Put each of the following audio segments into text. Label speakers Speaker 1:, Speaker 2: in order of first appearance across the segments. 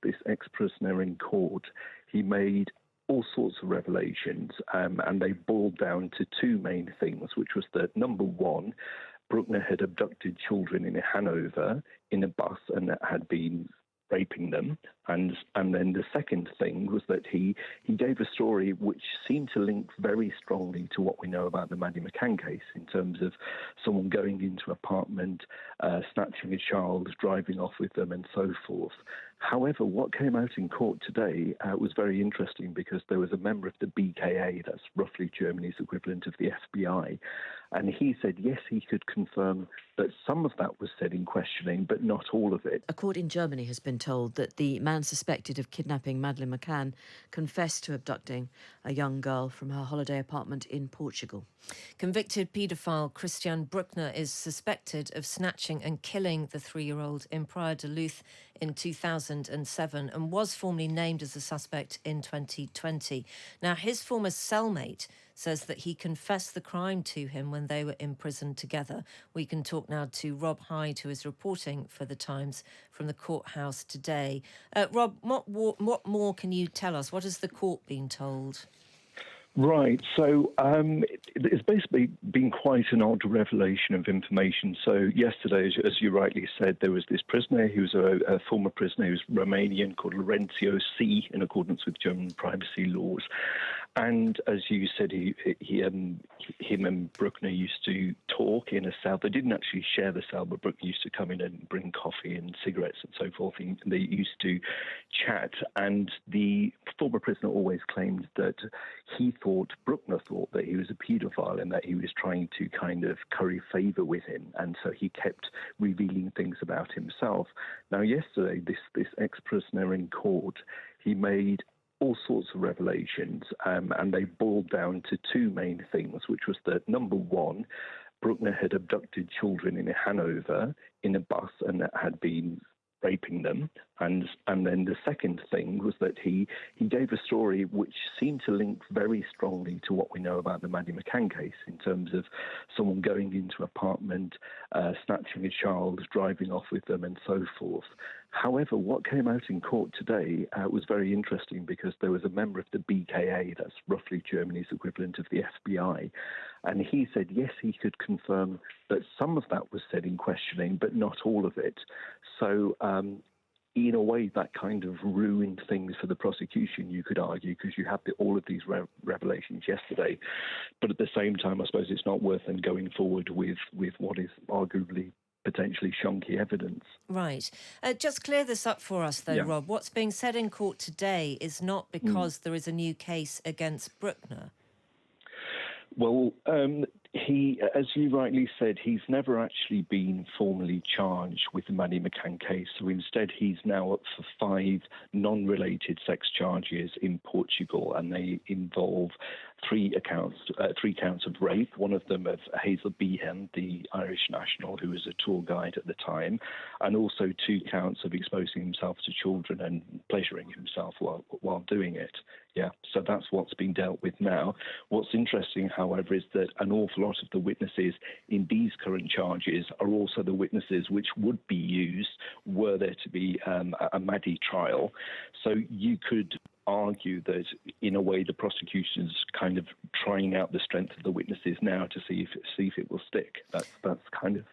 Speaker 1: this ex-prisoner in court, he made all sorts of revelations, and they boiled down to two main things, which was that, number one, Brueckner had abducted children in Hanover in a bus and had been raping them. And then the second thing was that he gave a story which seemed to link very strongly to what we know about the Madeleine McCann case, in terms of someone going into an apartment, snatching a child, driving off with them, and so forth. However, what came out in court today was very interesting, because there was a member of the BKA, that's roughly Germany's equivalent of the FBI, and he said, yes, he could confirm that some of that was said in questioning, but not all of it.
Speaker 2: A court in Germany has been told that the man suspected of kidnapping Madeline McCann confessed to abducting a young girl from her holiday apartment in Portugal.
Speaker 3: Convicted paedophile Christian Brueckner is suspected of snatching and killing the 3-year-old in Praia de Luz in 2007 and was formally named as a suspect in 2020. Now, his former cellmate says that he confessed the crime to him when they were in prison together. We can talk now to Rob Hyde, who is reporting for The Times from the courthouse today. Rob, what more can you tell us? What has the court been told?
Speaker 1: Right, so it's basically been quite an odd revelation of information. So yesterday, as you rightly said, there was this prisoner who's a former prisoner who's Romanian, called Laurențiu C, in accordance with German privacy laws. And as you said, him and Brueckner used to talk in a cell. They didn't actually share the cell, but Brueckner used to come in and bring coffee and cigarettes and so forth. And they used to chat. And the former prisoner always claimed that Brueckner thought that he was a paedophile and that he was trying to kind of curry favour with him. And so he kept revealing things about himself. Now, yesterday, this ex-prisoner in court, he made all sorts of revelations, and they boiled down to two main things, which was that, number one, Brueckner had abducted children in Hanover in a bus and had been raping them. And then the second thing was that he gave a story which seemed to link very strongly to what we know about the Madeleine McCann case, in terms of someone going into an apartment, snatching a child, driving off with them, and so forth. However, what came out in court today was very interesting, because there was a member of the BKA, that's roughly Germany's equivalent of the FBI, and he said, yes, he could confirm that some of that was said in questioning, but not all of it. So, in a way, that kind of ruined things for the prosecution, you could argue, because you had all of these revelations yesterday. But at the same time, I suppose it's not worth them going forward with what is arguably potentially shonky evidence.
Speaker 3: Right. Just clear this up for us, though, Rob. What's being said in court today is not because there is a new case against Brueckner.
Speaker 1: Well, he, as you rightly said, he's never actually been formally charged with the Madeleine McCann case. So instead, he's now up for 5 non-related sex charges in Portugal, and they involve 3 counts of rape, one of them of Hazel Behan, the Irish national who was a tour guide at the time, and also 2 counts of exposing himself to children and pleasuring himself while doing it. Yeah, so that's what's been dealt with now. What's interesting, however, is that an awful lot of the witnesses in these current charges are also the witnesses which would be used were there to be a Maddie trial. So you could argue that, in a way, the prosecution's kind of trying out the strength of the witnesses now to see if it will stick. That's kind of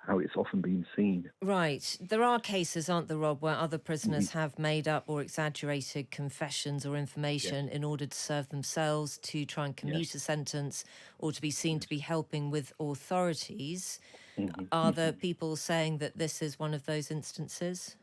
Speaker 1: how it's often been seen.
Speaker 3: Right. There are cases, aren't there, Rob, where other prisoners have made up or exaggerated confessions or information in order to serve themselves, to try and commute a sentence, or to be seen to be helping with authorities. Are there people saying that this is one of those instances?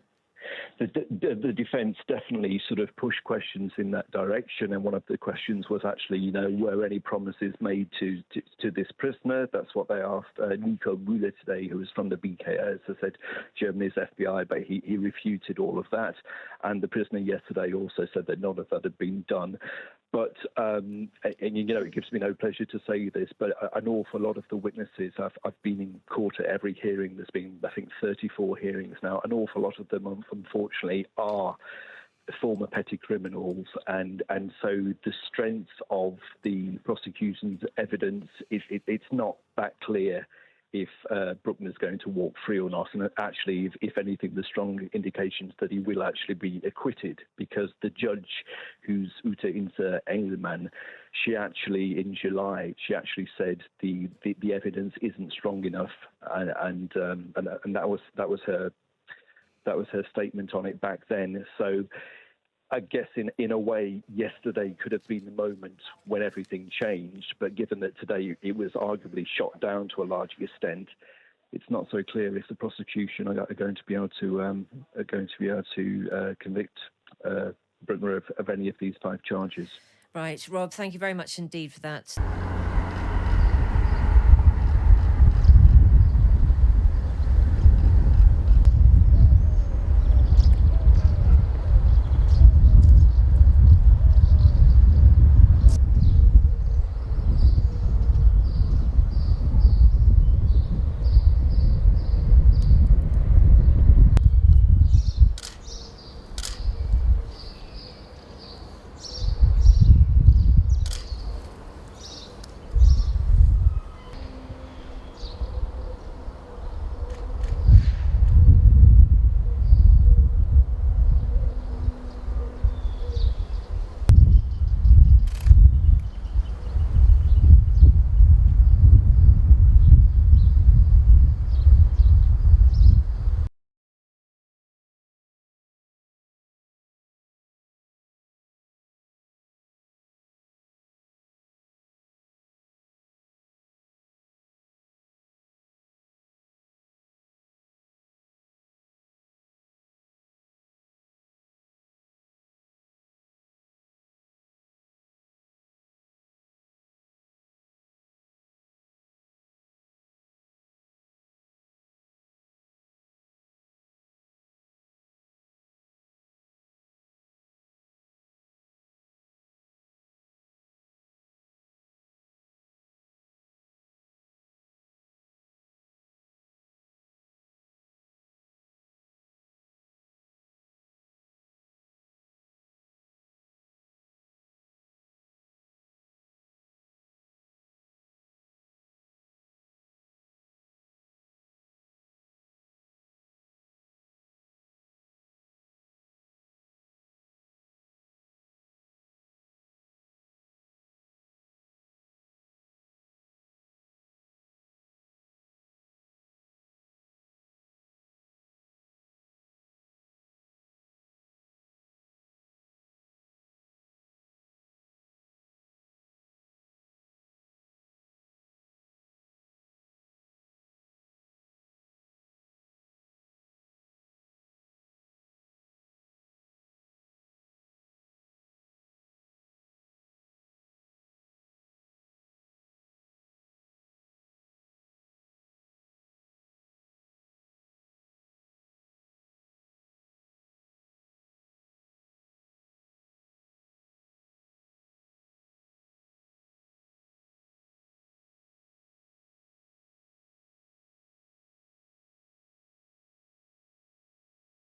Speaker 1: The defence definitely sort of pushed questions in that direction, and one of the questions was actually, were any promises made to this prisoner? That's what they asked Nico Müller today, who was from the BKA, as I said, Germany's FBI, but he refuted all of that. And the prisoner yesterday also said that none of that had been done. But, it gives me no pleasure to say this, but an awful lot of the witnesses, I've been in court at every hearing. There's been, I think, 34 hearings now. An awful lot of them, unfortunately, are former petty criminals. And so the strength of the prosecution's evidence, it's not that clear if Brueckner's going to walk free or not. And actually, if anything, there's strong indications that he will actually be acquitted, because the judge, who's Ute Inter Engelmann, in July, she actually said the evidence isn't strong enough, and that was her statement on it back then. So I guess in a way, yesterday could have been the moment when everything changed. But given that today it was arguably shot down to a large extent, it's not so clear if the prosecution are going to be able to convict Brueckner of any of these 5 charges.
Speaker 3: Right, Rob, thank you very much indeed for that.